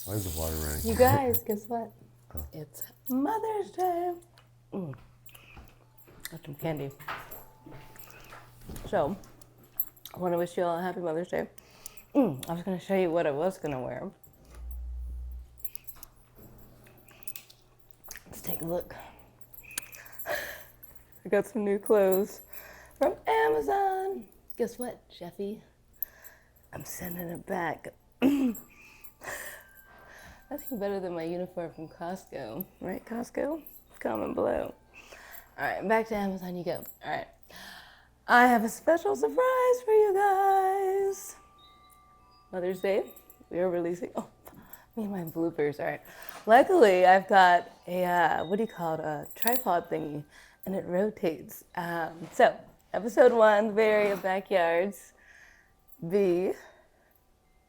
Why is the water running? You guys, guess what? Oh. It's Mother's Day. Got some candy. So, I want to wish you all a happy Mother's Day. I was going to show you what I was going to wear. Let's take a look. I got some new clothes from Amazon. Guess what, Jeffie? I'm sending it back. Nothing better than my uniform from Costco. Right, Costco? Comment below. All right, back to Amazon you go. All right. I have a special surprise for you guys. Mother's Day, we are releasing, me and my bloopers, all right. Luckily, I've got a, a tripod thingy, and it rotates. So, episode 1, Very Backyards. B.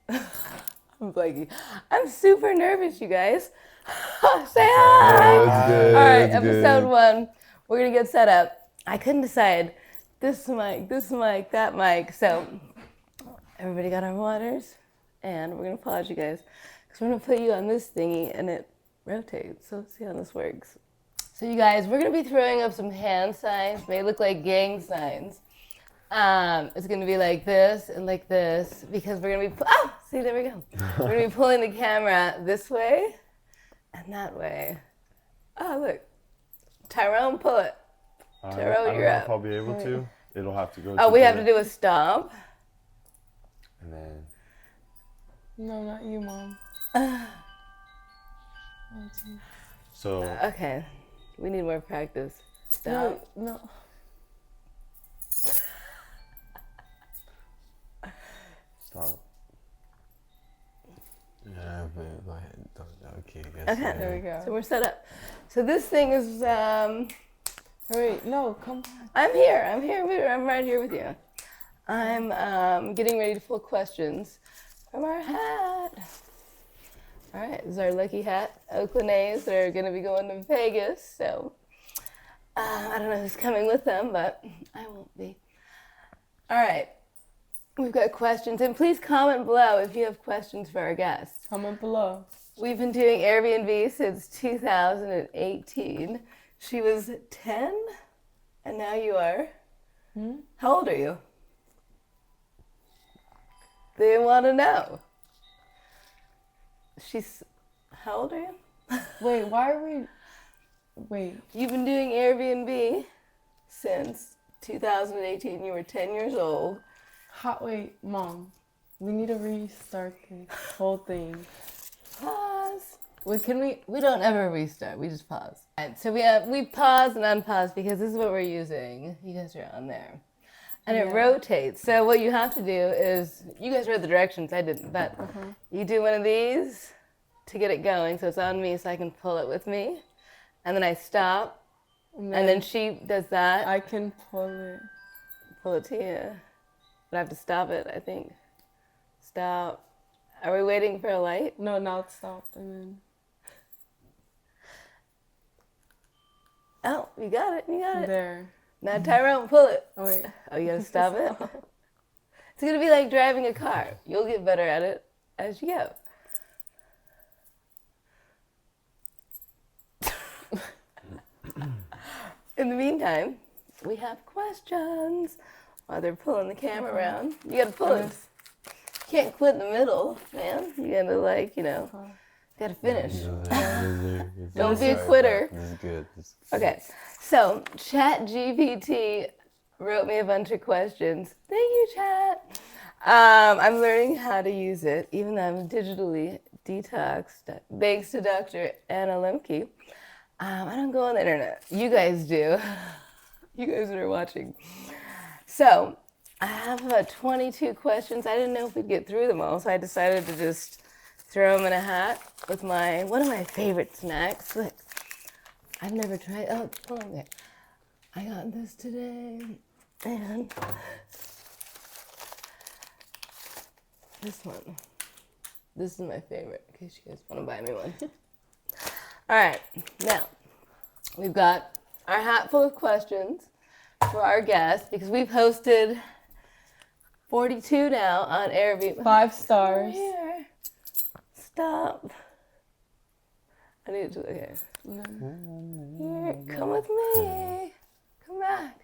I'm blanking. I'm super nervous, you guys. Say hi! That's good. All right, that's episode good. 1, we're gonna get set up. I couldn't decide this mic, that mic. So, everybody got our waters, and we're gonna pause you guys, because we're gonna put you on this thingy, and it rotates. So let's see how this works. So you guys, we're gonna be throwing up some hand signs. May look like gang signs. It's gonna be like this and like this, because we're gonna be, see, there we go. We're gonna be pulling the camera this way and that way. Oh, look. Tyrone, pull it. Tyrone, I don't you're know up. if I'll be able to. It'll have to go. Oh, we have to do a stomp. And then. No, not you, Mom. So. Okay, we need more practice. Stop. No. Stop. Yeah, but go ahead. Okay, I guess. Okay, There we go. so we're set up. So this thing is, Wait, no, come. I'm here, I'm right here with you. I'm getting ready to pull questions from our hat. All right, this is our lucky hat. Oakland A's, they're gonna be going to Vegas, so I don't know who's coming with them, but I won't be. All right, we've got questions, and please comment below if you have questions for our guests. Comment below. We've been doing Airbnb since 2018. She was 10, and now you are. How old are you? They want to know. How old are you? Wait, why are we? Wait. You've been doing Airbnb since 2018. You were 10 years old. Wait, Mom. We need to restart this whole thing. Pause. Wait, We don't ever restart. We just pause. Right, so we pause and unpause because this is what we're using. You guys are on there. And it rotates. So what you have to do is, you guys read the directions, I didn't, but you do one of these to get it going. So it's on me so I can pull it with me. And then I stop. And then she does that. I can pull it. Pull it to you. But I have to stop it, I think. Stop. Are we waiting for a light? No, now it stopped, and then. Oh, you got it. There. Now Tyrone, pull it. Oh, wait. Oh, you gotta stop it? It's gonna be like driving a car. You'll get better at it as you go. In the meantime, we have questions while they're pulling the camera around. You gotta pull it. You can't quit in the middle, man. You gotta gotta finish. Don't be a quitter. This is good. Okay, so ChatGPT wrote me a bunch of questions. Thank you, Chat. I'm learning how to use it, even though I'm digitally detoxed, thanks to Dr. Anna Lemke. I don't go on the internet. You guys do. You guys that are watching. So, I have 22 questions. I didn't know if we'd get through them all, so I decided to just throw them in a hat with one of my favorite snacks. Look, I've never tried, hold on there. I got this today, and this one. This is my favorite, in case you guys want to buy me one. All right, now, we've got our hat full of questions for our guests, because we've hosted 42 now on Airbnb. 5 stars. Here. Stop. I need to, okay. Here, come with me. Come back.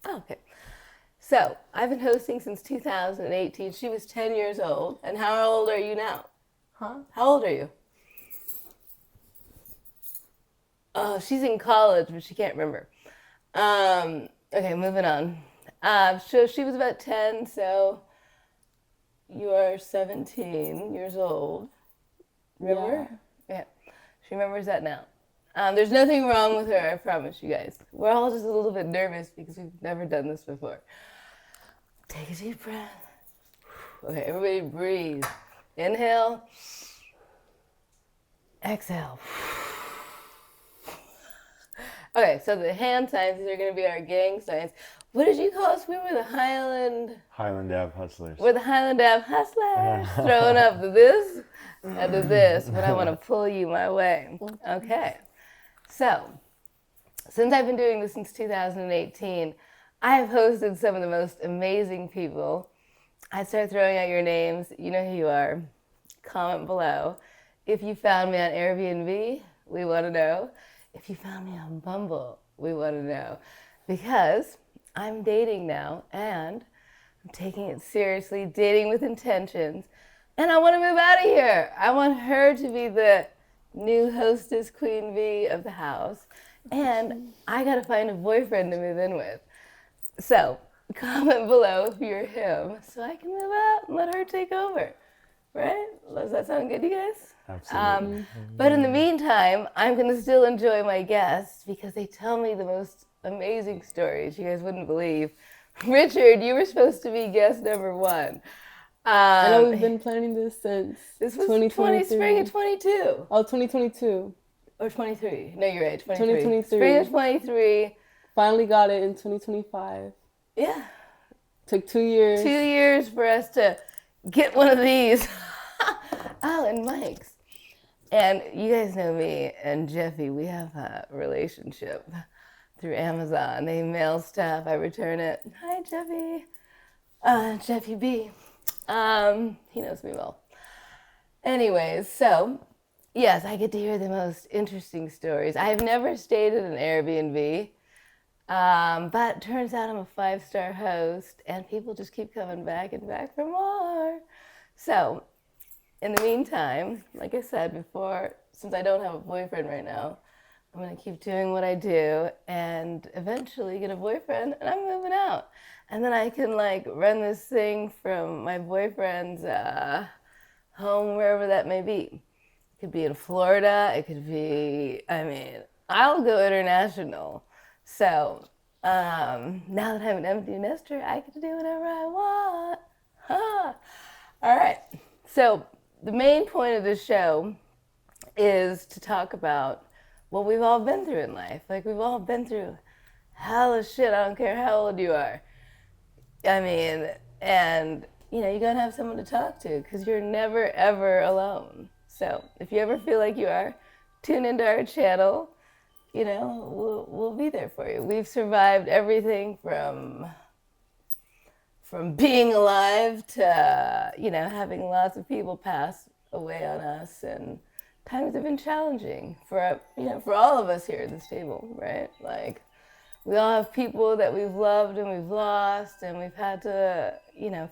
Oh, okay. So, I've been hosting since 2018. She was 10 years old. And how old are you now? Huh? How old are you? Oh, she's in college, but she can't remember. Okay, moving on. So she was about 10, so you are 17 years old. Remember? Yeah. She remembers that now. There's nothing wrong with her, I promise you guys. We're all just a little bit nervous because we've never done this before. Take a deep breath. Okay, everybody breathe. Inhale. Exhale. Okay, so the hand signs, these are going to be our gang signs. What did you call us? We were the Highland Dab Hustlers. We're the Highland Dab Hustlers. Throwing up to this and to this when I want to pull you my way. Okay. So, since I've been doing this since 2018, I have hosted some of the most amazing people. I start throwing out your names. You know who you are. Comment below. If you found me on Airbnb, we want to know. If you found me on Bumble, we want to know. Because I'm dating now, and I'm taking it seriously, dating with intentions, and I want to move out of here. I want her to be the new hostess, queen bee of the house, and I got to find a boyfriend to move in with. So, comment below if you're him, so I can move out and let her take over. Right? Does that sound good, you guys? Absolutely. But in the meantime, I'm going to still enjoy my guests because they tell me the most amazing stories you guys wouldn't believe. Richard, you were supposed to be guest number 1. I know we've been planning this since This was 2023. spring of 22. Oh, 2022. Or 23. No, you're right, 23. 2023. Spring of 23. Finally got it in 2025. Yeah. Took 2 years. 2 years for us to get one of these. Oh, and Mike's. And you guys know me and Jeffie, we have a relationship through Amazon. They mail stuff, I return it. Hi, Jeffie. Jeffie B. He knows me well. Anyways, so, yes, I get to hear the most interesting stories. I've never stayed at an Airbnb, but turns out I'm a 5-star host, and people just keep coming back and back for more. So, in the meantime, like I said before, since I don't have a boyfriend right now, I'm going to keep doing what I do and eventually get a boyfriend, and I'm moving out. And then I can, like, run this thing from my boyfriend's home, wherever that may be. It could be in Florida. It could be, I'll go international. So, now that I'm an empty nester, I get to do whatever I want. Huh. All right. So, the main point of this show is to talk about what we've all been through in life. Like, we've all been through hella shit. I don't care how old you are. And, you gotta have someone to talk to because you're never, ever alone. So, if you ever feel like you are, tune into our channel. We'll be there for you. We've survived everything from being alive to, having lots of people pass away on us, and times have been challenging for all of us here at this table, right? Like, we all have people that we've loved and we've lost, and we've had to,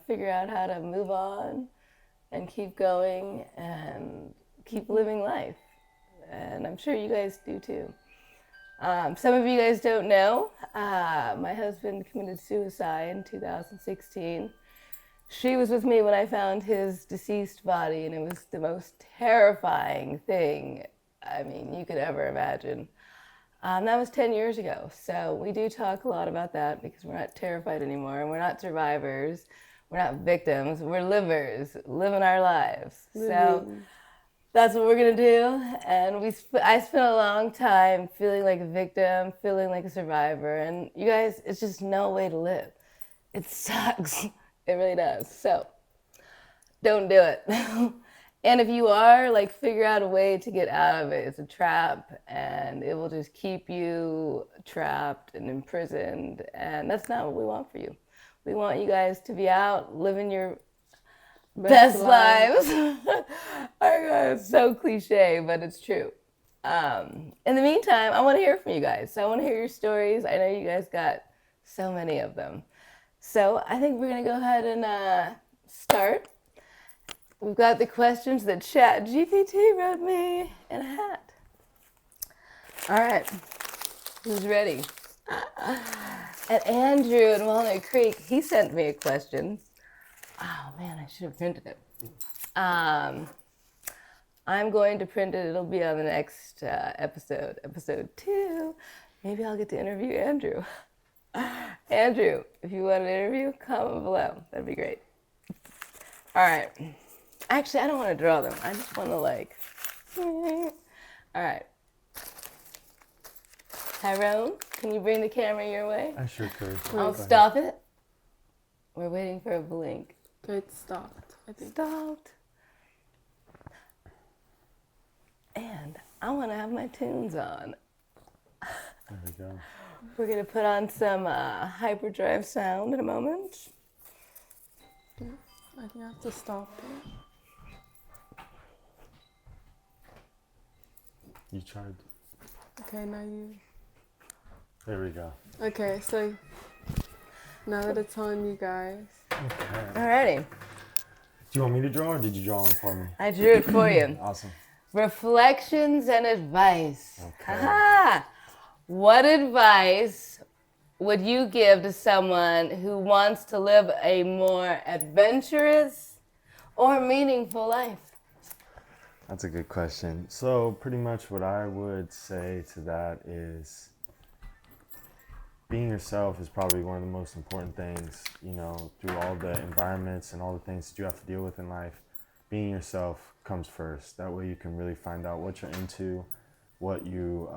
figure out how to move on and keep going and keep living life. And I'm sure you guys do too. Some of you guys don't know, my husband committed suicide in 2016. She was with me when I found his deceased body, and it was the most terrifying thing, you could ever imagine. That was 10 years ago, so we do talk a lot about that because we're not terrified anymore, and we're not survivors, we're not victims, we're livers, living our lives. So that's what we're gonna do, and I spent a long time feeling like a victim, feeling like a survivor, and you guys, it's just no way to live. It sucks. It really does. So, don't do it. And if you are, figure out a way to get out of it. It's a trap, and it will just keep you trapped and imprisoned, and that's not what we want for you. We want you guys to be out living your Best lives. Oh God, it's so cliche, but it's true. In the meantime, I want to hear from you guys. So I want to hear your stories. I know you guys got so many of them. So I think we're going to go ahead and start. We've got the questions that ChatGPT wrote me in a hat. All right. Who's ready? And Andrew in Walnut Creek, he sent me a question. Oh man, I should have printed it. I'm going to print it. It'll be on the next episode, episode 2. Maybe I'll get to interview Andrew. Andrew, if you want an interview, comment below. That'd be great. All right. Actually, I don't want to draw them. I just want to like. All right. Tyrone, can you bring the camera your way? I sure could. I'll stop it. We're waiting for a blink. It stopped, I think. Stopped. And I want to have my tunes on. There we go. We're going to put on some hyperdrive sound in a moment. Yeah, I think I have to stop it. You tried. Okay, now you. There we go. Okay, so now that it's on, you guys. Okay. Alrighty. Do you want me to draw or did you draw one for me? I drew it for you. Awesome. Reflections and advice. Okay. Aha! What advice would you give to someone who wants to live a more adventurous or meaningful life? That's a good question. So pretty much what I would say to that is being yourself is probably one of the most important things, you know, through all the environments and all the things that you have to deal with in life. Being yourself comes first. That way you can really find out what you're into, what you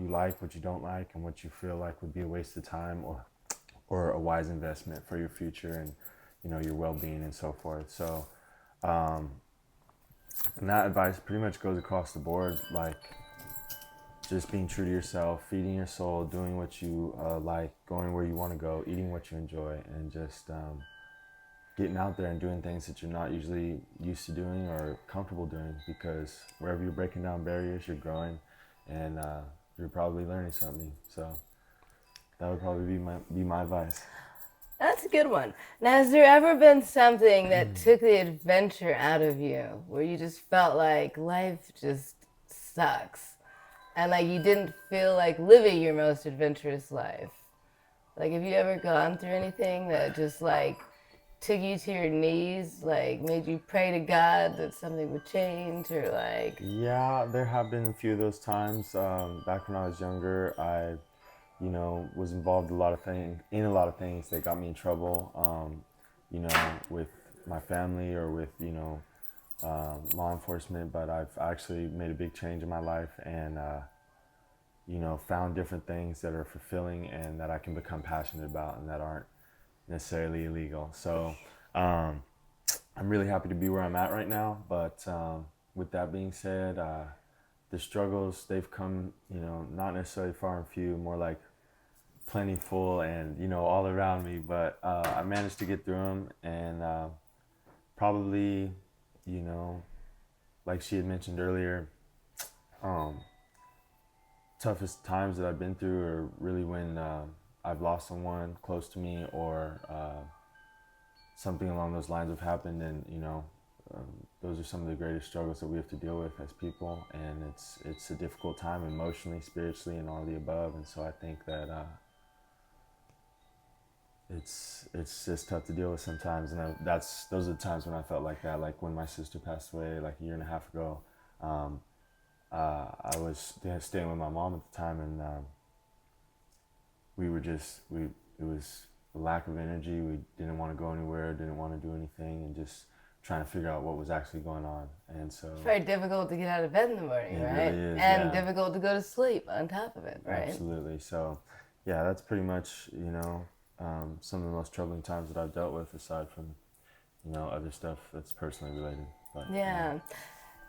like, what you don't like, and what you feel like would be a waste of time or a wise investment for your future and, you know, your well-being and so forth. So, and that advice pretty much goes across the board, like just being true to yourself, feeding your soul, doing what you like, going where you want to go, eating what you enjoy, and just getting out there and doing things that you're not usually used to doing or comfortable doing, because wherever you're breaking down barriers, you're growing and you're probably learning something. So that would probably be my advice. That's a good one. Now, has there ever been something that took the adventure out of you, where you just felt like life just sucks, and like you didn't feel like living your most adventurous life? Like, have you ever gone through anything that just like took you to your knees, like made you pray to God that something would change, or like? Yeah, there have been a few of those times. Back when I was younger, I was involved in a lot of things that got me in trouble, with my family or with, law enforcement. But I've actually made a big change in my life and, found different things that are fulfilling and that I can become passionate about and that aren't necessarily illegal. So I'm really happy to be where I'm at right now. But with that being said, the struggles, they've come, not necessarily far and few, more like plentiful and all around me, but I managed to get through them. And probably, like she had mentioned earlier, toughest times that I've been through are really when I've lost someone close to me, or something along those lines have happened, and those are some of the greatest struggles that we have to deal with as people. And it's a difficult time emotionally, spiritually, and all the above. And so I think that it's just tough to deal with sometimes. And those are the times when I felt like that. Like when my sister passed away like a year and a half ago, I was staying with my mom at the time, and it was a lack of energy. We didn't want to go anywhere, didn't want to do anything, and just trying to figure out what was actually going on. And so it's very difficult to get out of bed in the morning, it right? really is, and difficult to go to sleep on top of it, right? Absolutely. So yeah, that's pretty much, some of the most troubling times that I've dealt with, aside from, other stuff that's personally related. But, yeah.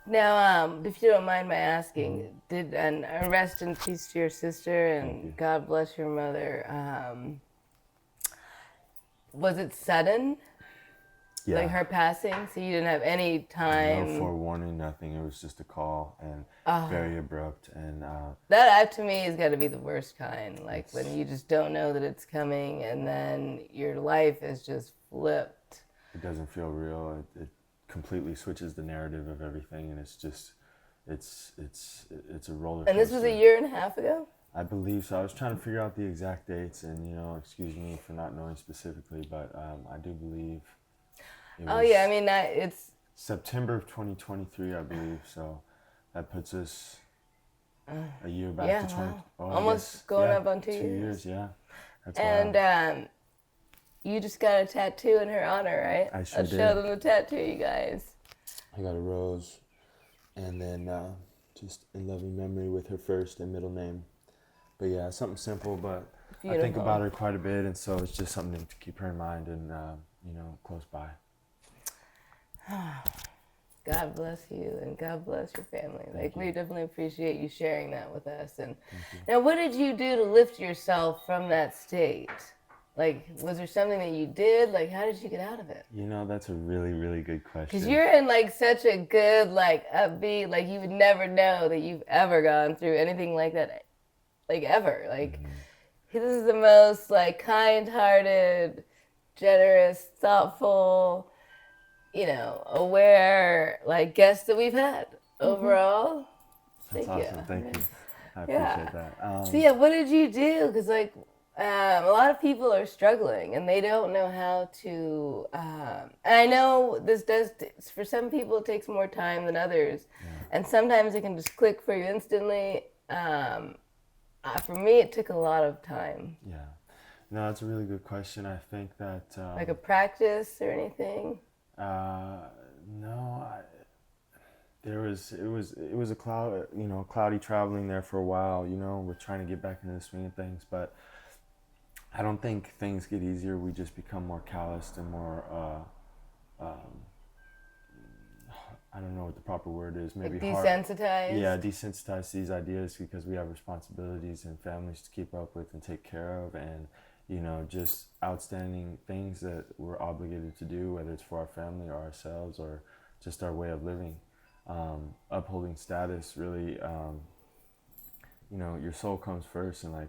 Now, if you don't mind my asking, and rest in peace to your sister, and God bless your mother. Was it sudden? Yeah. Like her passing, so you didn't have any No time. forewarning, nothing. It was just a call and very abrupt. And That to me has got to be the worst kind. Like when you just don't know that it's coming, and then your life is just flipped. it doesn't feel real. It completely switches the narrative of everything, and it's just, it's a roller coaster. And this was 1.5 years ago? I believe so. I was trying to figure out the exact dates, and excuse me for not knowing specifically, but I do believe. Oh yeah, I mean it's September of 2023, I believe. So that puts us a year back yeah, to 20. wow. Oh, I Almost guess, going yeah, up on 2 2 years. years, yeah. That's And wild. you just got a tattoo in her honor, right? I sure Let's did. show them the tattoo, you guys. I got a rose, and then just in loving memory with her first and middle name. But yeah, something simple, but I think Beautiful. about her quite a bit, and so it's just something to keep her in mind and close by. God bless you and God bless your family. Like we definitely appreciate you sharing that with us. And now, what did you do to lift yourself from that state? Like, was there something that you did? Like, how did you get out of it? That's a really, really good question. Because you're in like such a good, like upbeat, like you would never know that you've ever gone through anything like that, like ever. Like, this is the most like kind-hearted, generous, thoughtful, aware like guest that we've had overall. That's Thank awesome. you. Thank you. I Yeah. appreciate that. So yeah, what did you do? Because like a lot of people are struggling and they don't know how to. And I know this does for some people it takes more time than others, and sometimes it can just click for you instantly. For me, it took a lot of time. Yeah. No, that's a really good question. I think that Like a practice or anything. no, it was a cloudy traveling there for a while. We're trying to get back into the swing of things, but I don't think things get easier. We just become more calloused and more. I don't know what the proper word is. Maybe like desensitized. Yeah, desensitized to these ideas because we have responsibilities and families to keep up with and take care of, and just outstanding things that we're obligated to do, whether it's for our family or ourselves or just our way of living. Upholding status really, your soul comes first, and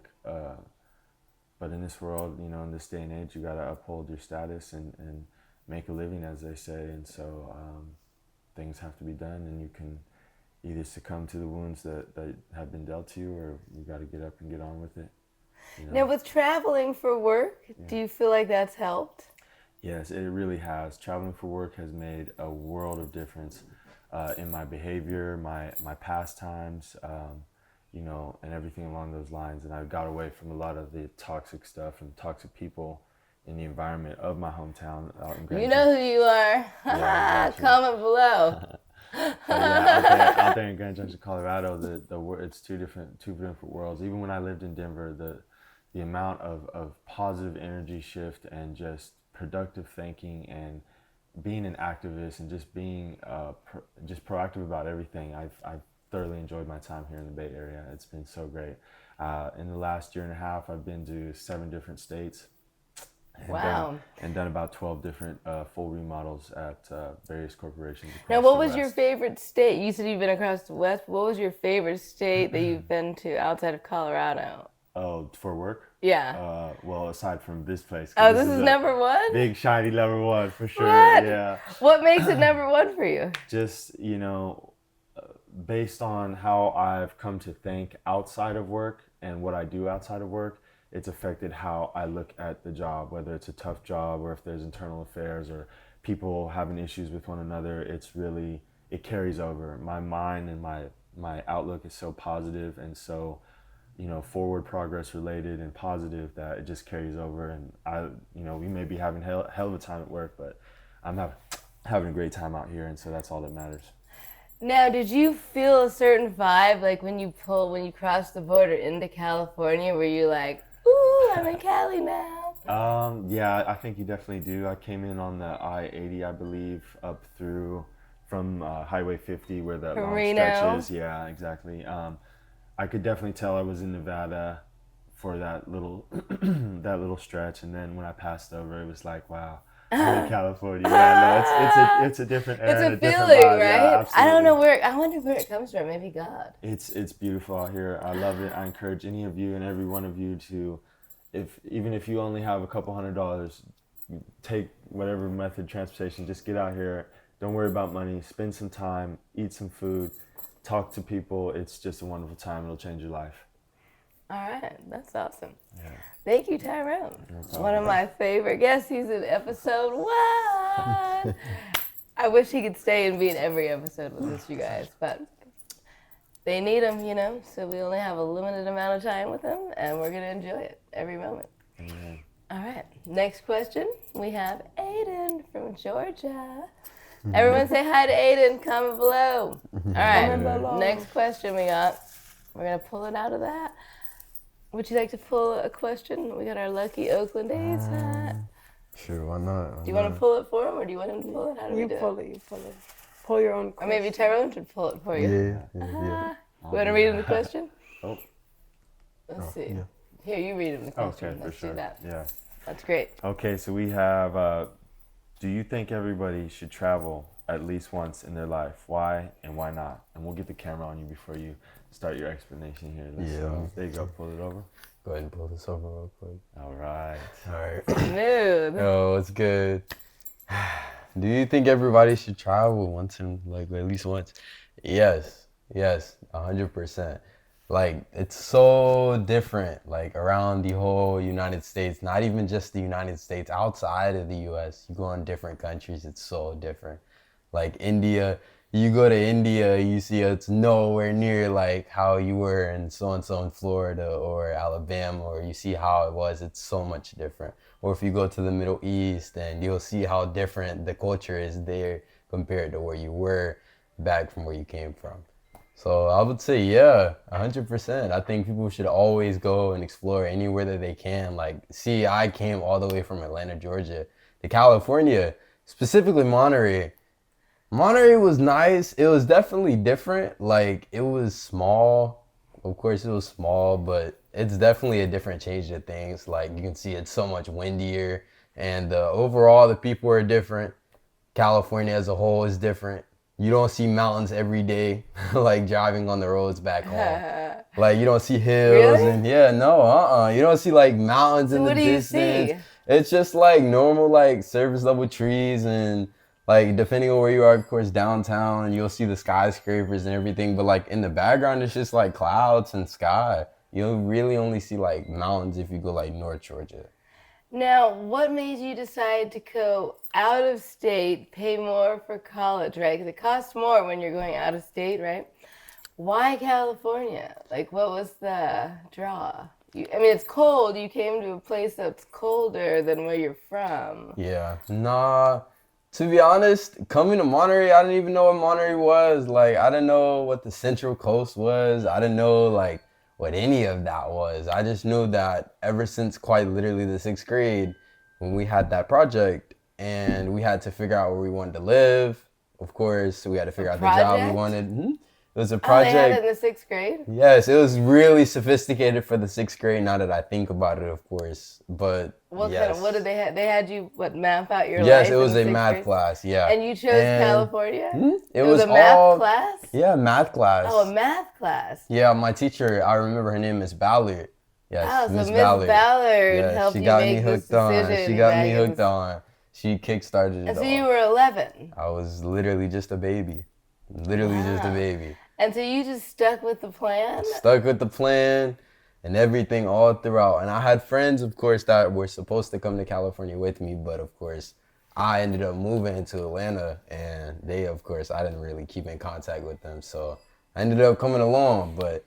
but in this world, in this day and age, you got to uphold your status and make a living, as they say, and so things have to be done, and you can either succumb to the wounds that have been dealt to you, or you got to get up and get on with it. Now, with traveling for work, do you feel like that's helped? Yes, it really has. Traveling for work has made a world of difference in my behavior, my pastimes, and everything along those lines. And I got away from a lot of the toxic stuff and toxic people in the environment of my hometown out in Grand You know who you are. Yeah, exactly. Comment below. Out there in Grand Junction, Colorado, it's two different worlds. Even when I lived in Denver, the amount of positive energy shift and just productive thinking and being an activist and just being just proactive about everything. I've thoroughly enjoyed my time here in the Bay Area. It's been so great. In the last year and a half, I've been to 7 different states. Wow. Done about 12 different full remodels at various corporations across Now, what the was your West. favorite state? You said you've been across the West. What was your favorite state that you've been to outside of Colorado? Oh, for work? Yeah. Well, aside from this place. Oh, this is number one? Big, shiny number one, for sure. What? Yeah. What makes it number one for you? Just, based on how I've come to think outside of work and what I do outside of work, it's affected how I look at the job, whether it's a tough job or if there's internal affairs or people having issues with one another. It carries over. My mind and my outlook is so positive and so, forward progress related and positive that it just carries over. And we may be having hell of a time at work, but I'm having a great time out here, and so that's all that matters. Now, did you feel a certain vibe like when you crossed the border into California? Were you like, ooh, I'm in Cali now? Yeah, I think you definitely do. I came in on the I-80, I believe, up through from Highway 50 where that long stretch is. Yeah, exactly. I could definitely tell I was in Nevada for that little that little stretch, and then when I passed over, it was like, wow, I'm in California. Yeah, no, it's a different era. It's a and different feeling, vibe. right? Yeah, I don't know absolutely. I wonder where it comes from. Maybe God. It's beautiful out here. I love it. I encourage any of you and every one of you to, if even if you only have a couple $100, take whatever method transportation. Just get out here. Don't worry about money. Spend some time. Eat some food. Talk to people. It's just a wonderful time. It'll change your life. All right, that's awesome. Yeah. Thank you, Tyrone. problem. One of my favorite guests. He's in episode 1. I wish he could stay and be in every episode with us, you guys, but they need him, you know, so we only have a limited amount of time with him, and we're going to enjoy it every moment. Amen. All right, next question. We have Aiden from Georgia. Everyone say hi to Aiden. Comment below. All right, Comment below. next question we got. We're going to pull it out of that. Would you like to pull a question? We got our lucky Oakland A's hat. Sure, why not? Do you want to pull it for him, or do you want him to pull it? How do we You do pull it? it, you pull it. Pull your own Or question. maybe Tyrone should pull it for you. Yeah. You want to read him the question? Oh. Let's see. yeah. Here, you read him the question. Okay, for Let's sure. do that. Yeah. That's great. Okay, so we have, do you think everybody should travel at least once in their life? Why and why not? And we'll get the camera on you before you start your explanation here. There you go. Pull it over. Go ahead and pull this over real quick. All right. All right. Smooth. Yo, it's good. Do you think everybody should travel once in, like, at least once? Yes, 100%. Like, it's so different, like, around the whole United States, not even just the United States, outside of the US. You go in different countries, it's so different. Like India, you go to India, you see it's nowhere near like how you were in so-and-so in Florida or Alabama, or you see how it was, it's so much different. Or if you go to the Middle East, and you'll see how different the culture is there compared to where you were back from where you came from. So I would say, yeah, 100%. I think people should always go and explore anywhere that they can. Like, see, I came all the way from Atlanta, Georgia to California, specifically Monterey. Monterey was nice. It was definitely different. Like, it was small. Of course, it was small, but it's definitely a different change of things. Like, you can see it's so much windier, and overall, the people are different. California as a whole is different. You don't see mountains every day, like driving on the roads back home. Like, you don't see hills. Really? And you don't see like mountains So in the what do you distance. see? It's just like normal like surface level trees, and like depending on where you are, of course, downtown, and you'll see the skyscrapers and everything. But like in the background, it's just like clouds and sky. You'll really only see like mountains if you go like North Georgia. Now, what made you decide to go out of state, pay more for college, right? Because it costs more when you're going out of state, right? Why California? Like, what was the draw? I mean, it's cold. You came to a place that's colder than where you're from. Yeah. Nah. To be honest, coming to Monterey, I didn't even know what Monterey was. Like, I didn't know what the Central Coast was. I didn't know, like, what any of that was. I just knew that ever since quite literally the 6th grade, when we had that project and we had to figure out where we wanted to live. Of course, we had to figure out the job we project? wanted. It was a Oh, they had project. it in the 6th grade? Yes, it was really sophisticated for the 6th grade, now that I think about it, of course. But What yes. kind of, what did they have? They had you, map out your life? Yes, it in was the a 6th math grade? class, yeah. And you chose And- California? It was was a math all, class? Yeah, math class. Oh, a math class. Yeah, my teacher, I remember her name, Miss Ballard. Yes, Oh, so Miss Miss Ballard. Ballard Yeah, helped she you got make me this hooked on. decision. She got back me in hooked the- on. She kickstarted it And so all. you were 11. I was literally just a baby. Literally just a Wow. baby. And so you just stuck with the plan? Stuck with the plan and everything all throughout. And I had friends, of course, that were supposed to come to California with me, but of course, I ended up moving to Atlanta, and they, of course, I didn't really keep in contact with them. So I ended up coming along, but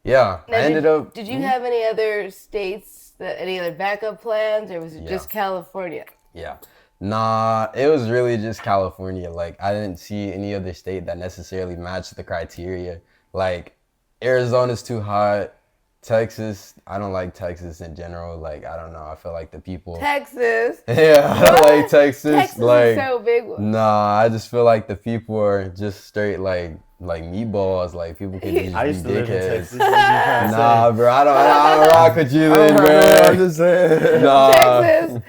yeah, Now, I ended up. Did you have any other states, any other backup plans, or was it Yeah. just California? Yeah. Nah, it was really just California. Like, I didn't see any other state that necessarily matched the criteria. Like, Arizona's too hot. Texas, I don't like Texas in general. Like, I don't know. I feel like the people. Texas. Yeah, I don't like Texas. Texas Like, is so big. nah, I just feel like the people are just straight like meatballs. Like, people could just I used be to live in dickheads. Texas. What are you trying to Nah, say? bro, I don't rock with you then, I'm bro. just saying. Nah. Texas.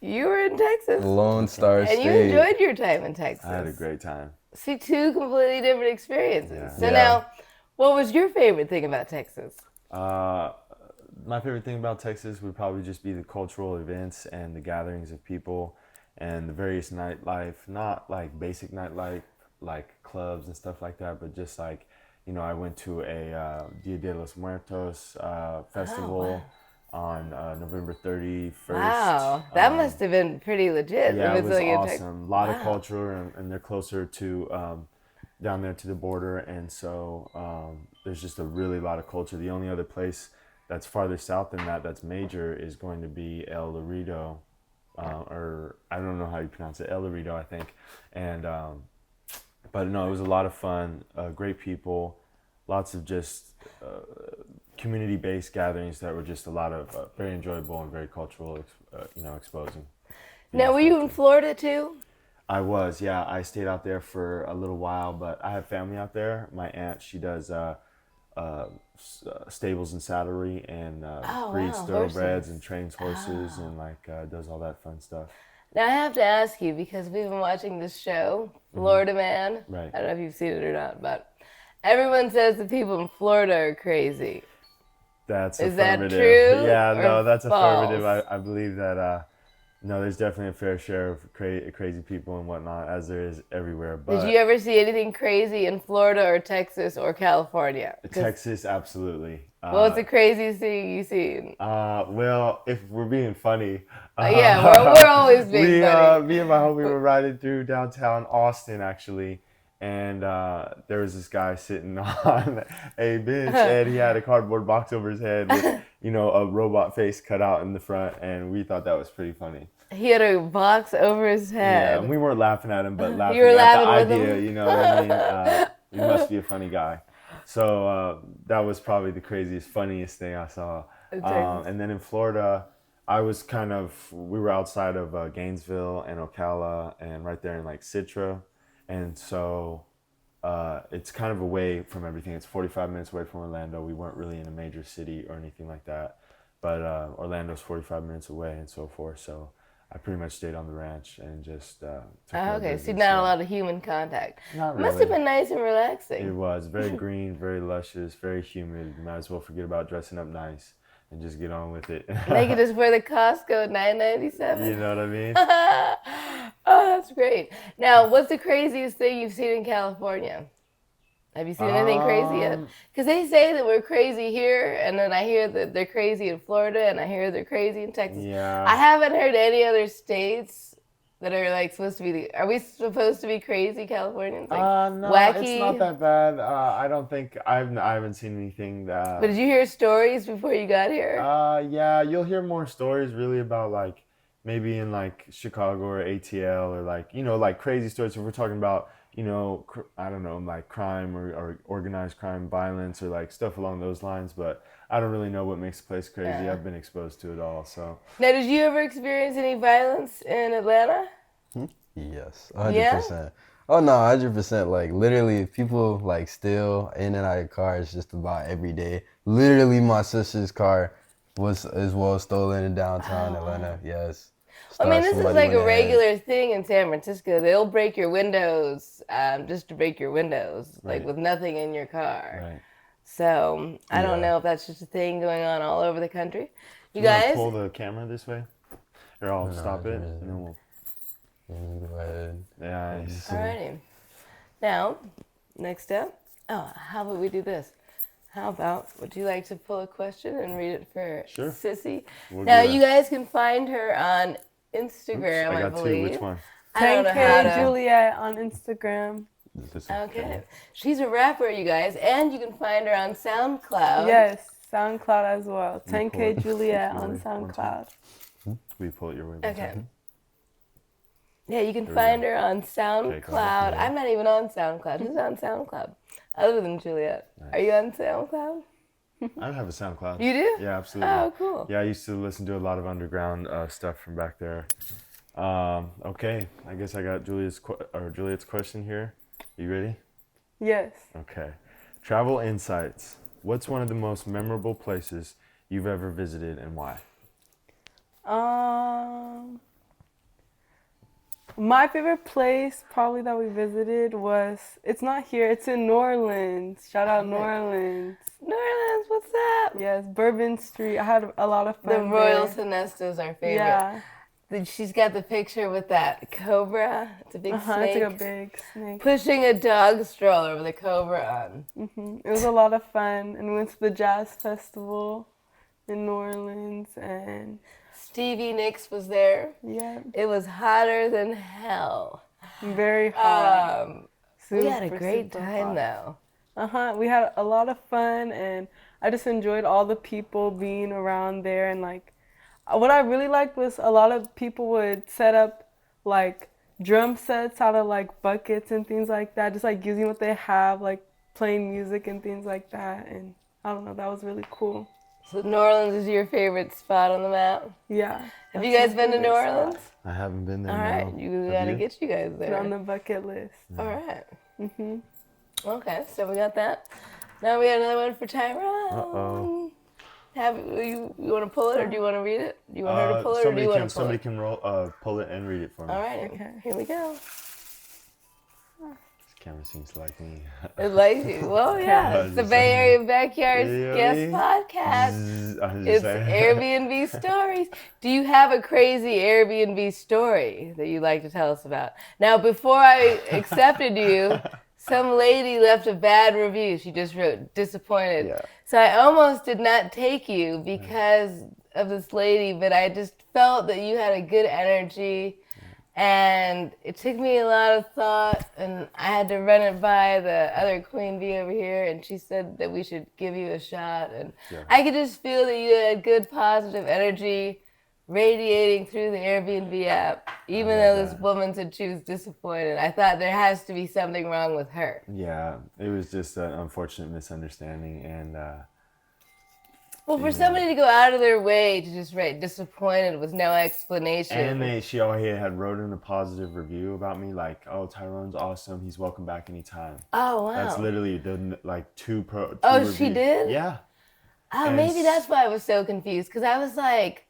You were in Texas. Lone Star And State. you enjoyed your time in Texas. I had a great time. See, two completely different experiences. Yeah. So Yeah. now, what was your favorite thing about Texas? My favorite thing about Texas would probably just be the cultural events and the gatherings of people and the various nightlife, not like basic nightlife, like clubs and stuff like that, but just like, you know, I went to a Dia de los Muertos festival on November 31st. Wow, that must have been pretty legit. Yeah, if it it's was like in Tex- awesome. A lot of Wow. culture, and they're closer to down there to the border, and so there's just a really lot of culture. The only other place that's farther south than that that's major is going to be El Laredo, or I don't know how you pronounce it, El Laredo, I think. And but no, it was a lot of fun. Great people, lots of just community-based gatherings that were just a lot of very enjoyable and very cultural, exposing. Now, were you in Florida too? I was, yeah. I stayed out there for a little while, but I have family out there. My aunt, she does stables and saddlery and breeds wow, thoroughbreds horses. and trains horses and like does all that fun stuff. Now, I have to ask you because we've been watching this show, Florida Man. Right. I don't know if you've seen it or not, but everyone says the people in Florida are crazy. That's Is that affirmative. true Yeah, or no, that's false? affirmative. I believe that. No, there's definitely a fair share of crazy people and whatnot, as there is everywhere. But Did you ever see anything crazy in Florida or Texas or California? 'Cause Texas, absolutely. what was the craziest thing you seen? Well, if we're being funny, Yeah, we're always being funny. Me and my homie were riding through downtown Austin, actually, and there was this guy sitting on a bench, and he had a cardboard box over his head with, a robot face cut out in the front, and we thought that was pretty funny. He had a box over his head. Yeah, and we weren't laughing at him, but laughing were at laughing the with idea. him? You know what I mean? He must be a funny guy. So that was probably the craziest, funniest thing I saw. And then in Florida, we were outside of Gainesville and Ocala and right there in like Citra. And so it's kind of away from everything. It's 45 minutes away from Orlando. We weren't really in a major city or anything like that. But Orlando's 45 minutes away and so forth. So I pretty much stayed on the ranch and just took care of Okay, so business, not yeah. a lot of human contact. Not Must have really. been nice and It relaxing. was very green, very luscious, very humid. You might as well forget about dressing up nice and just get on with it. They could just wear the Costco $9.97. You know what I mean? Oh, that's great. Now, what's the craziest thing you've seen in California? Have you seen anything crazy yet? Because they say that we're crazy here, and then I hear that they're crazy in Florida, and I hear they're crazy in Texas. Yeah. I haven't heard any other states that are like supposed to be. Are we supposed to be crazy Californians? Like No, wacky? it's not that bad. I don't think I haven't seen anything that. But did you hear stories before you got here? Yeah, you'll hear more stories really about like maybe in like Chicago or ATL or like like crazy stories. If we're talking about I don't know, like crime or organized crime, violence or like stuff along those lines. But I don't really know what makes a place crazy. Yeah. I've been exposed to it all, so. Now, did you ever experience any violence in Atlanta? Yes, 100%. Oh no, 100%. Like literally, people like steal in and out of cars just about every day. Literally, my sister's car was as well stolen in downtown Atlanta. Yes. I mean, this is Somebody like went a ahead. regular thing in San Francisco. They'll break your windows just to break your windows, like Right. with nothing in your car. Right. So I don't Yeah. know if that's just a thing going on all over the country. You wanna guys? pull the camera this way, or I'll stop it, and then we'll. Go ahead. Nice. Alrighty. Now, next up. Oh, how about we do this? How about, would you like to pull a question and read it for Sure. Sissy? We'll Now, do that. you guys can find her on Instagram, I I got believe. two. Which one? I don't know how 10K to. Juliet on Instagram. This one. Okay. She's a rapper, you guys, and you can find her on SoundCloud. Yes, SoundCloud as well. Let me 10K pull it. Juliet Really? on One SoundCloud. Will you pull it your way? one Okay. second? Yeah, you can we find go. her on SoundCloud. I'm not even on SoundCloud. Who's on SoundCloud? Other than Juliet. Are you on SoundCloud? I have a SoundCloud. You do? Yeah, absolutely. Oh, cool. Yeah, I used to listen to a lot of underground stuff from back there. Okay, I guess I got Juliet's question here. You ready? Yes. Okay. Travel insights. What's one of the most memorable places you've ever visited and why? My favorite place probably that we visited was, it's not here, it's in New Orleans. Shout out New Orleans. New Orleans, what's up? Yes, Bourbon Street. I had a lot of The fun Royal there. Sinestas are favorite. Yeah. She's got the picture with that cobra. It's a big It's snake. like a big snake. Pushing a dog stroller with a cobra on. It was a lot of fun, and we went to the jazz festival in New Orleans, and Stevie Nicks was there. yeah, It was hotter than hell. very hot. We had a Super, great super time hot. though. We had a lot of fun, and I just enjoyed all the people being around there. And like, what I really liked was a lot of people would set up like drum sets out of like buckets and things like that, just like using what they have, like playing music and things like that. And I don't know, that was really cool. So New Orleans is your favorite spot on the map? Yeah. Have you guys been to New Orleans? I haven't been there. All right, no. you Have gotta you? get you guys Put it there. on the bucket list. All right. Okay, so we got that. Now we got another one for Tyrone. Uh-oh. You want to pull it or do you want to read it? Do you want her to pull it or do you want to pull Somebody it? can pull it and read it for me. All right, Okay. here we go. This camera seems to like me. It likes you. Well, yeah, it's the Bay Area Backyard Yeah, Guest yeah. Podcast. I'm just It's saying. Airbnb stories. Do you have a crazy Airbnb story that you'd like to tell us about? Now, before I accepted you, some lady left a bad review. She just wrote disappointed. Yeah. So I almost did not take you because of this lady, but I just felt that you had a good energy. And it took me a lot of thought, and I had to run it by the other queen bee over here, and she said that we should give you a shot. And Yeah. I could just feel that you had good, positive energy radiating through the Airbnb app, even though this woman said she was disappointed. I thought there has to be something wrong with her. Yeah, it was just an unfortunate misunderstanding, and Well, for somebody to go out of their way to just write disappointed with no explanation. and she already had wrote in a positive review about me, like, "Oh, Tyrone's awesome. He's welcome back anytime." Oh, wow. That's literally the two Oh, reviews. she did? Yeah. Oh, And maybe that's why I was so confused, because I was like,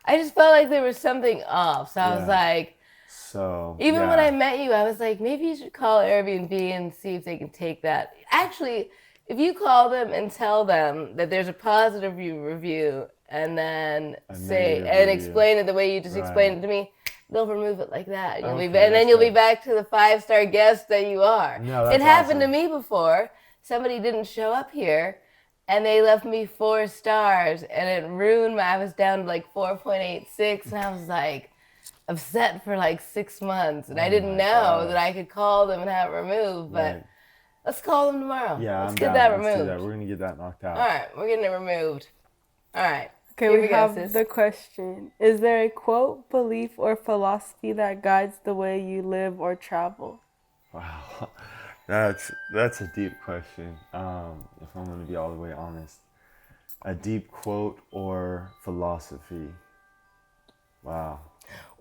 I just felt like there was something off. So I was Yeah. like, So even yeah. when I met you, I was like, maybe you should call Airbnb and see if they can take that. Actually, if you call them and tell them that there's a positive review and then say negative and review. explain it the way you just Right. explained it to me, they'll remove it like that. And, Okay, and then that's you'll be good. back to the 5-star guest that you are. No, that's It happened awesome. to me before. Somebody didn't show up here. And they left me 4 stars, and it ruined I was down to like 4.86, and I was like upset for like 6 months. And I didn't my know gosh. that I could call them and have it removed, but Right. let's call them tomorrow. Yeah, let's I'm get down. that Let's do removed. that. We're gonna get that knocked out. All right, we're getting it removed. All right. Okay, Here we go, have sis. the question. Is there a quote, belief, or philosophy that guides the way you live or travel? Wow, that's a deep question. If I'm gonna be all the way honest, a deep quote or philosophy. Wow.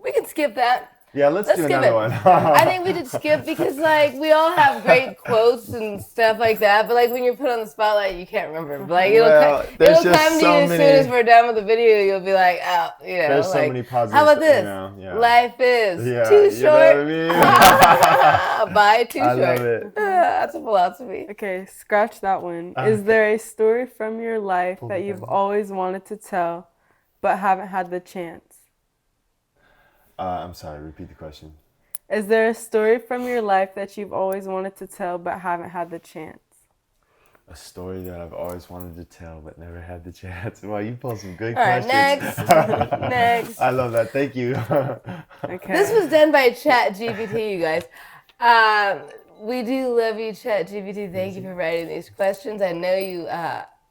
We can skip that. Yeah, let's do skip another it. one. I think we did skip because, like, we all have great quotes and stuff like that, but, like, when you're put on the spotlight, you can't remember. But, like, Well, it'll there's come just to so you as many- soon as we're done with the video. You'll be like, oh, you know, There's so like, many positive, how about this? you know, yeah. Life is Yeah, too you know what I short. mean? Bye, too I short. love it. That's a philosophy. Okay, scratch that one. Is there a story from your life Pull that it you've down. always wanted to tell but haven't had the chance? I'm sorry, repeat the question. Is there a story from your life that you've always wanted to tell but haven't had the chance? A story that I've always wanted to tell but never had the chance. Well, you pulled some good All right, questions. next. Next. I love that. Thank you. Okay. This was done by ChatGPT, you guys. We do love you, ChatGPT. Thank you for writing these questions. I know you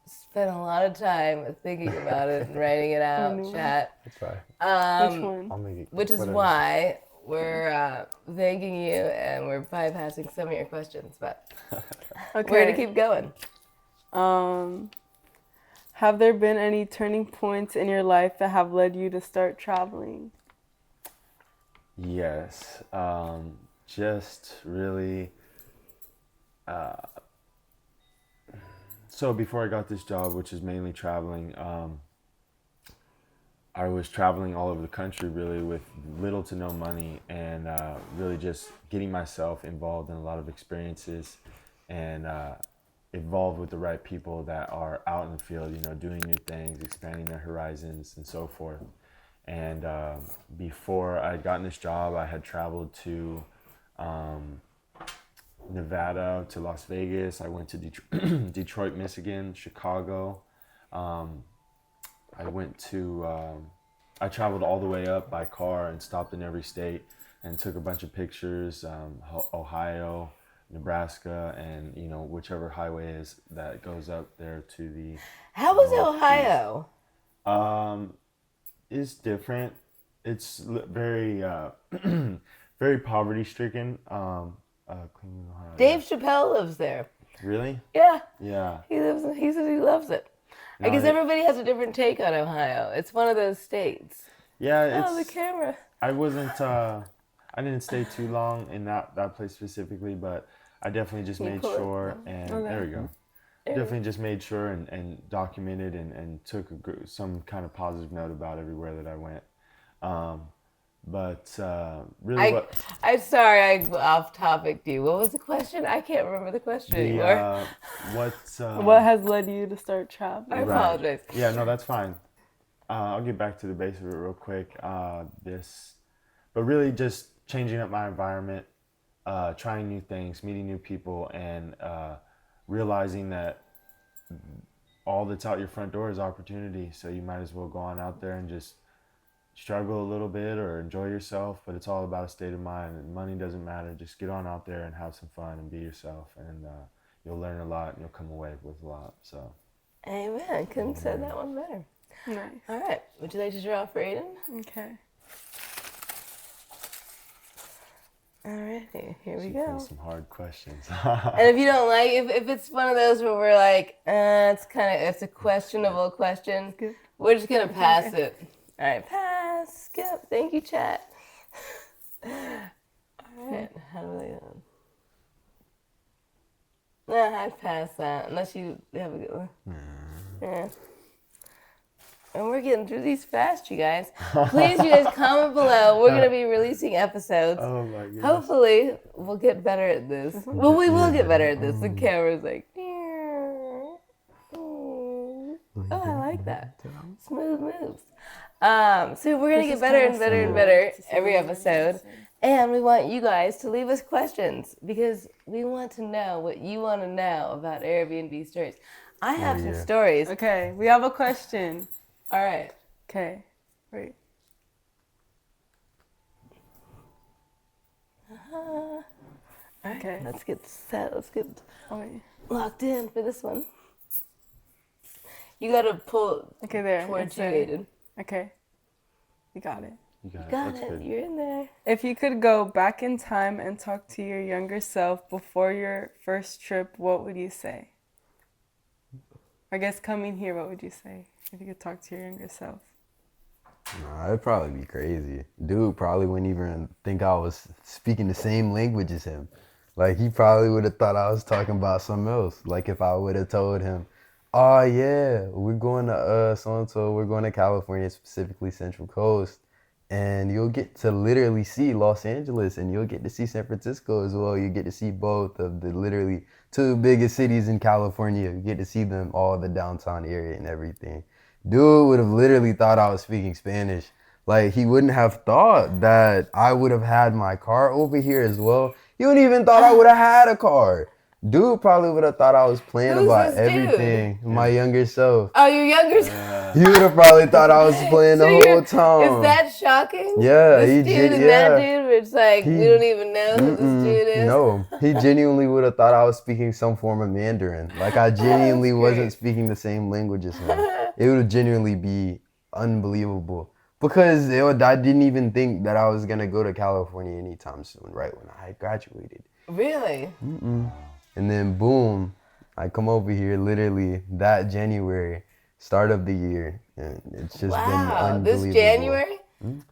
spent a lot of time thinking about it and writing it out, know. Chat. That's right. Which one? I'll make it. Which is whatever. why we're thanking you and we're bypassing some of your questions, but we're Okay. gonna keep going. Have there been any turning points in your life that have led you to start traveling? Yes. Just really. So before I got this job, which is mainly traveling, I was traveling all over the country really with little to no money, and really just getting myself involved in a lot of experiences and involved with the right people that are out in the field, you know, doing new things, expanding their horizons and so forth. And before I had gotten this job, I had traveled to Nevada, to Las Vegas. I went to Detroit, Michigan, Chicago. I went to, I traveled all the way up by car and stopped in every state and took a bunch of pictures, Ohio, Nebraska, and, you know, whichever highway is that goes up there to the How was northeast. Ohio? It's different. It's very, very poverty stricken. Cleveland, Ohio. Dave Chappelle lives there. Really? Yeah, Yeah. he lives. He says he loves it. I No, guess everybody has a different take on Ohio. It's one of those states. Yeah, Oh, the it's. camera. I wasn't. I didn't stay too long in that place specifically, but I definitely just You made pull it sure. down. And Okay. there we go. Definitely just made sure and documented and took some kind of positive note about everywhere that I went. But really, I'm sorry, I off topic you. What was the question? I can't remember the question anymore. What has led you to start traveling? I apologize. Yeah, no, that's fine. I'll get back to the base of it real quick. But really just changing up my environment, trying new things, meeting new people, and realizing that all that's out your front door is opportunity. So you might as well go on out there and just struggle a little bit or enjoy yourself. But it's all about a state of mind, and money doesn't matter. Just get on out there and have some fun and be yourself, and you'll learn a lot and you'll come away with a lot. So. Amen. Couldn't say that one better. Nice. All right. Would you like to draw for Aiden? Okay. Alrighty, here we She go. posed some hard questions. And if you don't like, if it's one of those where we're like, it's a questionable question, we're just gonna pass it. All right, pass, skip. Thank you, chat. All right, how do we? Nah, I'd pass that unless you have a good one. Yeah. And we're getting through these fast, you guys. Please, you guys, comment below. We're going to be releasing episodes. Oh my goodness. Hopefully, we'll get better at this. Well, we will get better at this. The camera's like, oh, I like that. Smooth moves. So we're going to get better and better and better every episode. And we want you guys to leave us questions because we want to know what you want to know about Airbnb stories. I have some stories. Okay, we have a question. All right. Okay, wait. Okay. Let's get set. Let's get Wait. locked in for this one. You got to pull Okay, there. towards It's you, there. Aiden. Okay, you got it. You got it. Got That's it. good. You're in there. If you could go back in time and talk to your younger self before your first trip, what would you say? I guess coming here, what would you say if you could talk to your younger self? Nah, it'd probably be crazy. Dude probably wouldn't even think I was speaking the same language as him. Like, he probably would have thought I was talking about something else. Like, if I would have told him, oh, yeah, we're going to so-and-so, we're going to California, specifically Central Coast. And you'll get to literally see Los Angeles, and you'll get to see San Francisco as well. You get to see both of the literally two biggest cities in California. You get to see them, all the downtown area and everything. Dude would have literally thought I was speaking Spanish. Like, he wouldn't have thought that I would have had my car over here as well. He wouldn't even thought I would have had a car. Dude probably would have thought I was playing Who's about this dude? everything. My younger self. Oh, your younger self. He would have probably thought I was playing the whole time. Is that shocking? Yeah, This he dude did. and Yeah. that dude, where it's like, we don't even know who this dude is. No, he genuinely would have thought I was speaking some form of Mandarin. Like, I genuinely wasn't speaking the same language as him. It would genuinely be unbelievable. Because I didn't even think that I was going to go to California anytime soon, right when I graduated. Really? And then, boom, I come over here literally that January, start of the year. And it's just been Wow. unbelievable. This January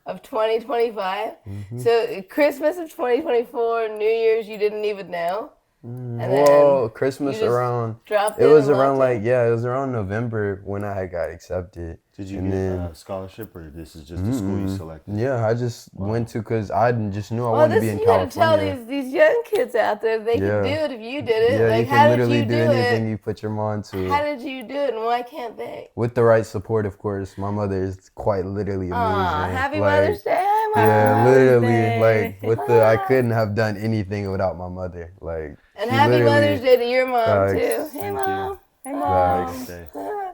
of 2025? So Christmas of 2024, New Year's, you didn't even know? And Well, then Christmas you just around. dropped It in was and around loved it? it was around November when I had got accepted. Did you And get then a scholarship, or this is just the school you selected? yeah, I just went to because I just knew I Well, wanted to this be in you gotta tell California. these young kids out there they can do Yeah. it if you did it. Yeah, Like, you how can did literally you do do anything it? you put your mind to. How did you do it, and why can't they? With the right support, of course. My mother is quite literally amazing. Aw, happy Like, Mother's Day, Mom. yeah, Mother's literally. Day. Like I couldn't have done anything without my mother. Like And she happy Mother's literally Day to your mom facts. too. Hey, Thank Mom. you. Hey, Have a Mom. great day.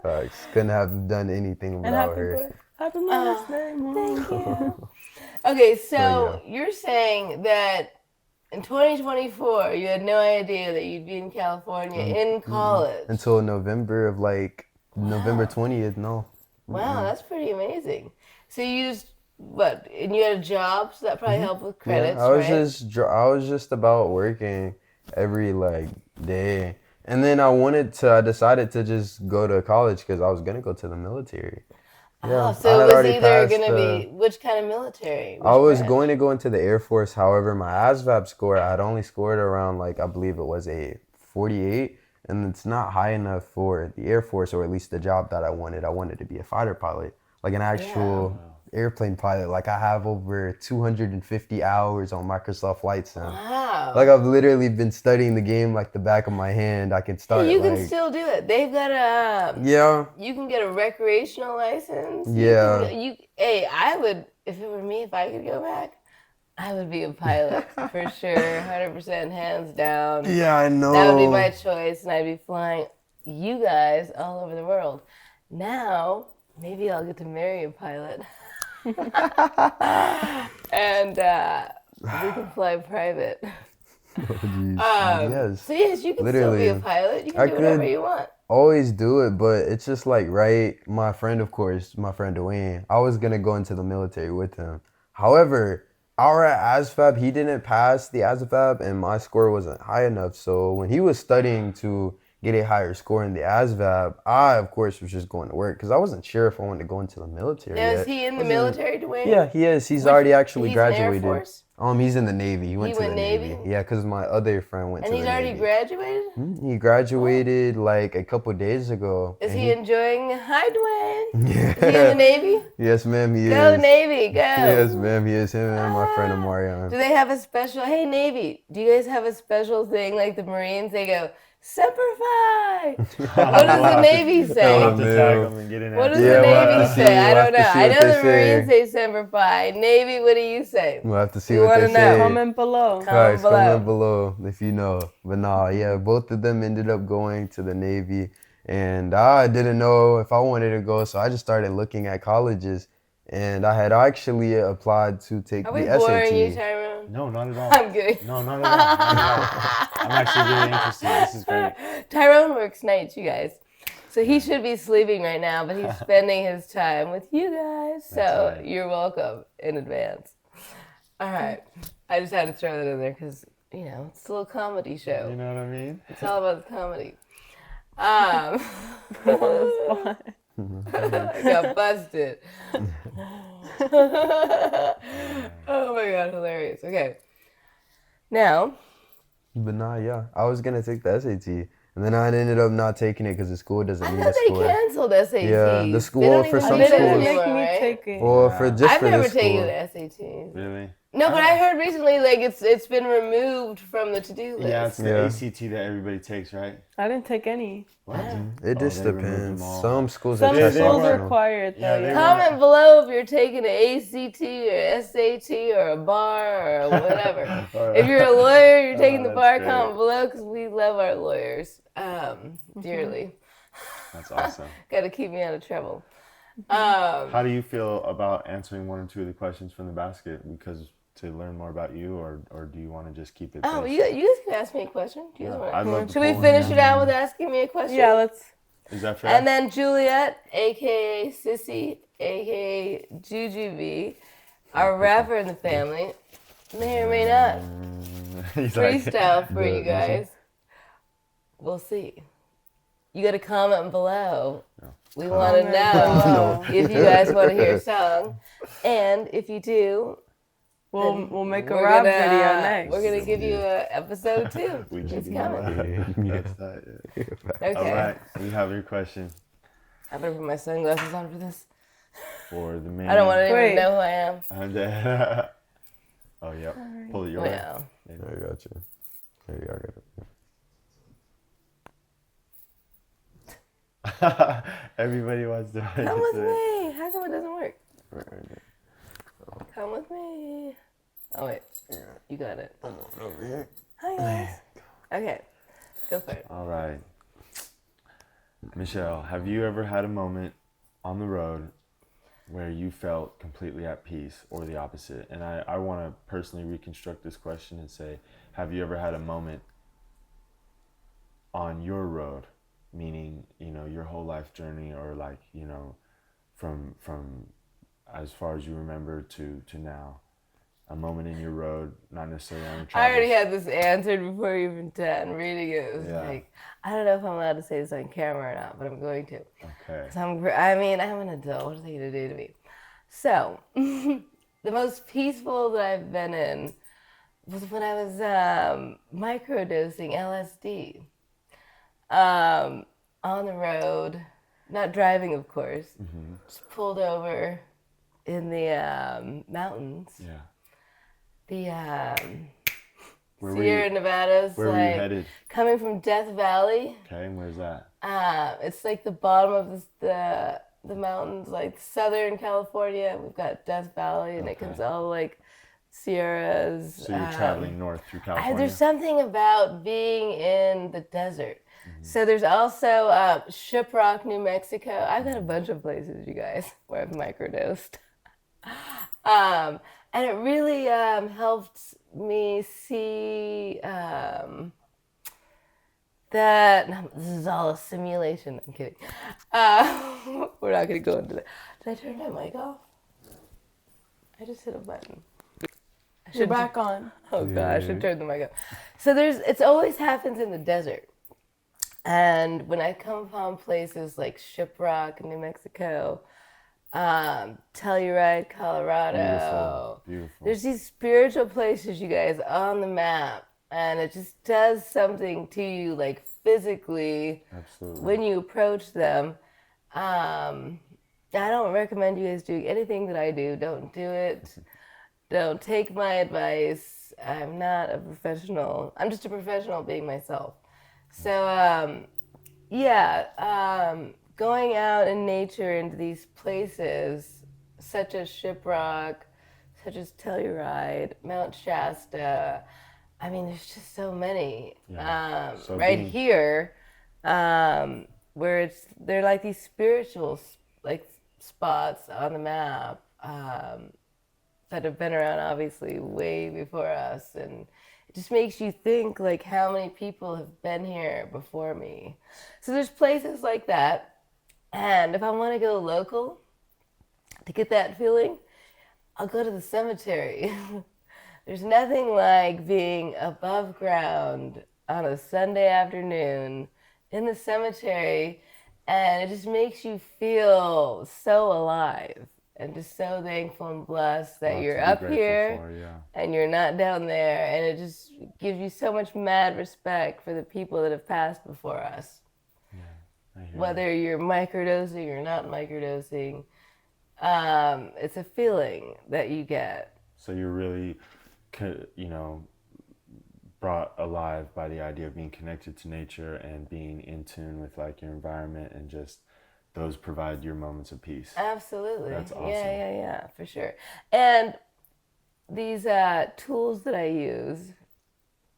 Facts. Couldn't have done anything And without her. Happy Mother's Day, Mom. Thank you. Okay, so yeah. you're saying that in 2024 you had no idea that you'd be in California in college. Until November of November 20th, no. Wow, that's pretty amazing. So you used what? And you had a job, so that probably helped with credits, Yeah, right? I was just about working every day. And then I decided to just go to college because I was going to go to the military. Yeah, Oh, so I it had was already either passed going to be which kind of military? I Which was branch? going to go into the Air Force. However, my ASVAB score, I had only scored around I believe it was a 48, and it's not high enough for the Air Force, or at least the job that I wanted. I wanted to be a fighter pilot, like an actual airplane pilot. Like I have over 250 hours on Microsoft Flight Sim. Wow. Like I've literally been studying the game like the back of my hand. I can start. You can still do it. They've got a Yeah. You can get a recreational license. Yeah. Hey, I would if it were me. If I could go back, I would be a pilot for sure, 100%, hands down. Yeah, I know. That would be my choice, and I'd be flying you guys all over the world. Now, maybe I'll get to marry a pilot, and we can fly private. Oh, geez. Yes. So yes, you can still be a pilot. You can do whatever you want. Always do it, but it's just my friend, of course, my friend Dwayne, I was gonna go into the military with him. However, our ASVAB, he didn't pass the ASVAB and my score wasn't high enough. So when he was studying to get a higher score in the ASVAB, I, of course, was just going to work because I wasn't sure if I wanted to go into the military Now, yet. is he in the military, Dwayne? Yeah, he is. He's already actually he's in Air graduated. Force? He's in the Navy. He went to the Navy? Navy. Yeah, because my other friend went And to he's the already Navy. graduated? He graduated a couple days ago. Is and he enjoying? Hi, Dwayne. Yeah. Is he in the Navy? Yes, ma'am, he Go is. Navy, go. Yes, ma'am, he is. Him and my friend Amarion. Do they have a special? Hey, Navy. Do you guys have a special thing like the Marines? They go Semper Fi. What does the Navy I'll say? have to tag them and get in. What does Yeah, the we'll have Navy to say? see. I We'll don't have to know. see I what know they the Marines say. say Semper Fi. Navy, what do you say? We'll have to see We what wanna they know. say. Comment below. Guys, below. comment below if you know. But nah, yeah, both of them ended up going to the Navy. And I didn't know if I wanted to go, so I just started looking at colleges. And I had actually applied to take Are the we SAT. boring you, Tyrone? No, not at all. I'm kidding. No, not at all. Not at all. I'm actually really interested. This is great. Tyrone works nights, you guys. So he should be sleeping right now, but he's spending his time with you guys. So That's right. you're welcome in advance. All right. I just had to throw that in there because, it's a little comedy show. You know what I mean? It's all about the comedy. I got busted. Oh my God, hilarious. Okay. Now, But nah, yeah, I was gonna take the SAT, and then I ended up not taking it because the school doesn't I need thought a they score. canceled SATs. Yeah, the They school don't for even some do They that didn't schools. make anymore, me right? take it. Well, for just I've for never this taken school. an SAT. Really? No, but I heard recently it's been removed from the to-do list. Yeah, it's the Yeah. ACT that everybody takes, right? I just take any. What? It just they removed them depends. all. Some schools Some are test they schools were- optional. require it though. Yeah, they Yeah. Comment below if you're taking an ACT or SAT or a bar or whatever. If you're a lawyer, you're taking the that's bar, great. comment below because we love our lawyers dearly. That's awesome. Got to keep me out of trouble. How do you feel about answering one or two of the questions from the basket? Because to learn more about you, or do you want to just keep it? Oh, based? you guys can ask me a question. Do you guys I'd want- love to Should we pull finish one. it out with asking me a question? Yeah, let's. Is that fair? And then Juliet, aka Sissy, aka Jujubee, our rapper in the family, may or may not He's like, freestyle for you guys. We'll see. You got to comment below. We want to Comment know below. if you guys want to hear a song. And if you do, We'll make a We're rap gonna, video next. We're gonna give you a episode 2. We It's can do coming. that. That's that. Yeah. Okay. All right, we have your question I better put my sunglasses on for this. for the man. I don't want anyone Wait. to know who I am. And, oh, yep. Pull it your way. Yeah. I got you. There you go. Everybody wants to. Come with me. How come it doesn't work? Come with me. Oh wait, you got it. Over here. Hi guys. Okay, go for it. All right. Michelle, have you ever had a moment on the road where you felt completely at peace or the opposite? And I want to personally reconstruct this question and say, have you ever had a moment on your road, meaning, your whole life journey, or like, from as far as you remember to now, a moment in your road, not necessarily on your travels? I already had this answered before you even done reading it. It was like, I don't know if I'm allowed to say this on camera or not, but I'm going to. Okay. I'm an adult. What are they going to do to me? So, the most peaceful that I've been in was when I was microdosing LSD. On the road, not driving, of course. Just pulled over in the mountains. Yeah. The Where Sierra Nevadas, where were you headed? Coming from Death Valley. Okay, and where's that? It's like the bottom of the mountains, like Southern California. We've got Death Valley, and it comes all like Sierras. So you're traveling north through California? There's something about being in the desert. So there's also Shiprock, New Mexico. I've got a bunch of places, you guys, where I've microdosed. And it really helped me see that this is all a simulation. I'm kidding. We're not going to go into that. Did I turn my mic off? I just hit a button. You're back on. Oh God, I should turn the mic off. So it always happens in the desert. And when I come upon places like Shiprock, New Mexico, Telluride, Colorado, Beautiful. there's these spiritual places, you guys, on the map. And it just does something to you, like physically, when you approach them. I don't recommend you guys doing anything that I do. Don't do it. Don't take my advice. I'm not a professional. I'm just a professional being myself. So, going out in nature into these places, such as Shiprock, such as Telluride, Mount Shasta. I mean, there's just so many. Here, where they're like these spiritual spots on the map that have been around obviously way before us, and it just makes you think like how many people have been here before me. So there's places like that, and if I want to go local to get that feeling, I'll go to the cemetery. There's nothing like being above ground on a Sunday afternoon in the cemetery, and it just makes you feel so alive and just so thankful and blessed that you're up here and you're not down there, and it just gives you so much mad respect for the people that have passed before us. Whether you're microdosing or not microdosing, it's a feeling that you get. So you're really, brought alive by the idea of being connected to nature and being in tune with like your environment, and just those provide your moments of peace. Absolutely. That's awesome. Yeah, for sure. And these tools that I use,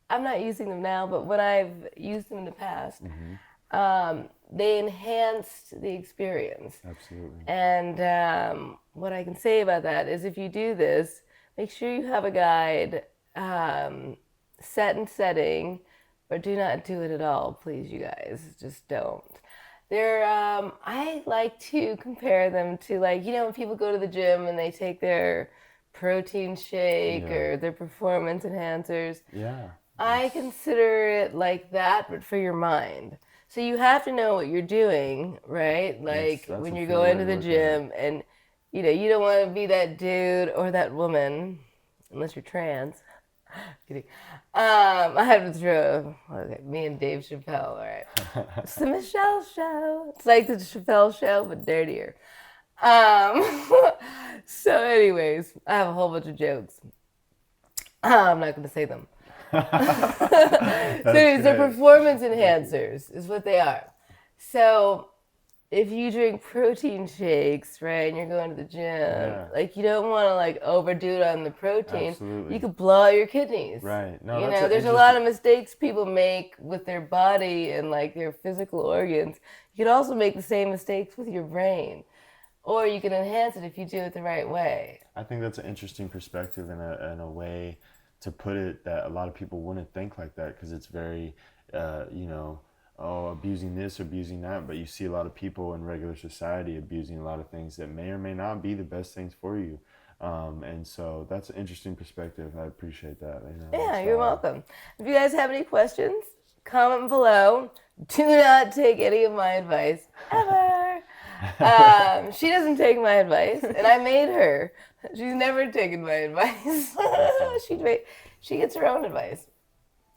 I'm not using them now, but when I've used them in the past, they enhanced the experience. Absolutely. And what I can say about that is, if you do this, make sure you have a guide, set and setting, or do not do it at all, please, you guys. Just don't. I like to compare them to, like, when people go to the gym and they take their protein shake or their performance enhancers. Yeah. I consider it like that, but for your mind. So you have to know what you're doing, right? Like when you go into the gym, and you don't want to be that dude or that woman. unless you're trans. Kidding. I have to throw, okay, me and Dave Chappelle, all right. It's the Michelle Show. It's like the Chappelle Show, but dirtier. So anyways, I have a whole bunch of jokes. I'm not going to say them. So anyways, they're performance enhancers is what they are. So if you drink protein shakes, right, and you're going to the gym, like you don't want to like overdo it on the protein. Absolutely. You could blow out your kidneys. Right. No, You that's know, an there's a lot of mistakes people make with their body and like their physical organs. You could also make the same mistakes with your brain. Or you can enhance it if you do it the right way. I think that's an interesting perspective and a way to put it that a lot of people wouldn't think like that because it's very, abusing this, abusing that. But you see a lot of people in regular society abusing a lot of things that may or may not be the best things for you. And so that's an interesting perspective. I appreciate that. Yeah, you're welcome. If you guys have any questions, comment below. Do not take any of my advice, ever. She doesn't take my advice, and I made her. She's never taken my advice. She gets her own advice.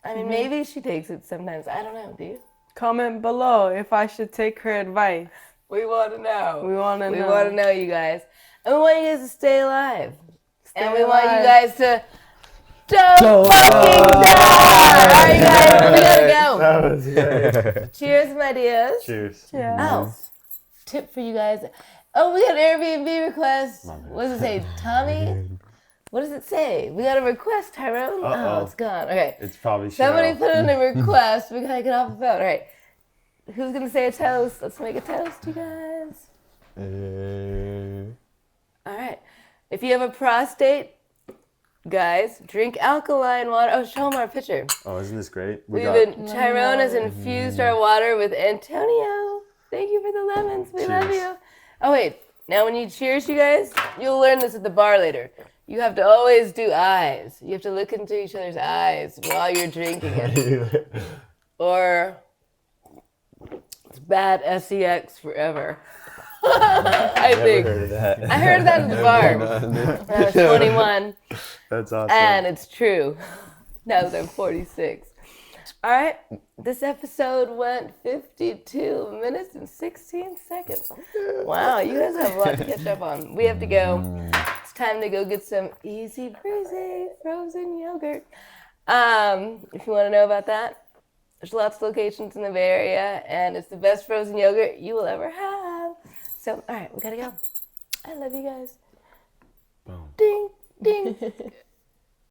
I mean, maybe she takes it sometimes. I don't know. Do you? Comment below if I should take her advice. We want to know. We want to know. We want to know, you guys. And we want you guys to stay alive. And we want you alive. guys to don't fucking die. All right, guys, we gotta go. That was great. Cheers, my dears. Cheers. Oh, tip for you guys. Oh, we got an Airbnb request. What does it say? Tommy? What does it say? We got a request, Tyrone. Oh, it's gone. Okay. It's probably Somebody Cheryl. put in a request. We gotta get off the phone. All right. Who's gonna say a toast? Let's make a toast, you guys. All right. If you have a prostate, guys, drink alkaline water. Oh, show them our picture. Oh, isn't this great? Tyrone has infused our water with Antonio. Thank you for the lemons. We love you. Oh, wait. Now, when you cheers, you guys, you'll learn this at the bar later. You have to always do eyes. You have to look into each other's eyes while you're drinking it. Or it's bad sex forever. I think. Heard of that. I heard that at the bar. When I was 21. That's awesome. And it's true. Now that I'm 46. All right. This episode went 52 minutes and 16 seconds. Wow, you guys have a lot to catch up on. We have to go. It's time to go get some easy breezy frozen yogurt. If you want to know about that, there's lots of locations in the Bay Area, and it's the best frozen yogurt you will ever have. So, all right, we gotta go. I love you guys. Boom. Ding, ding.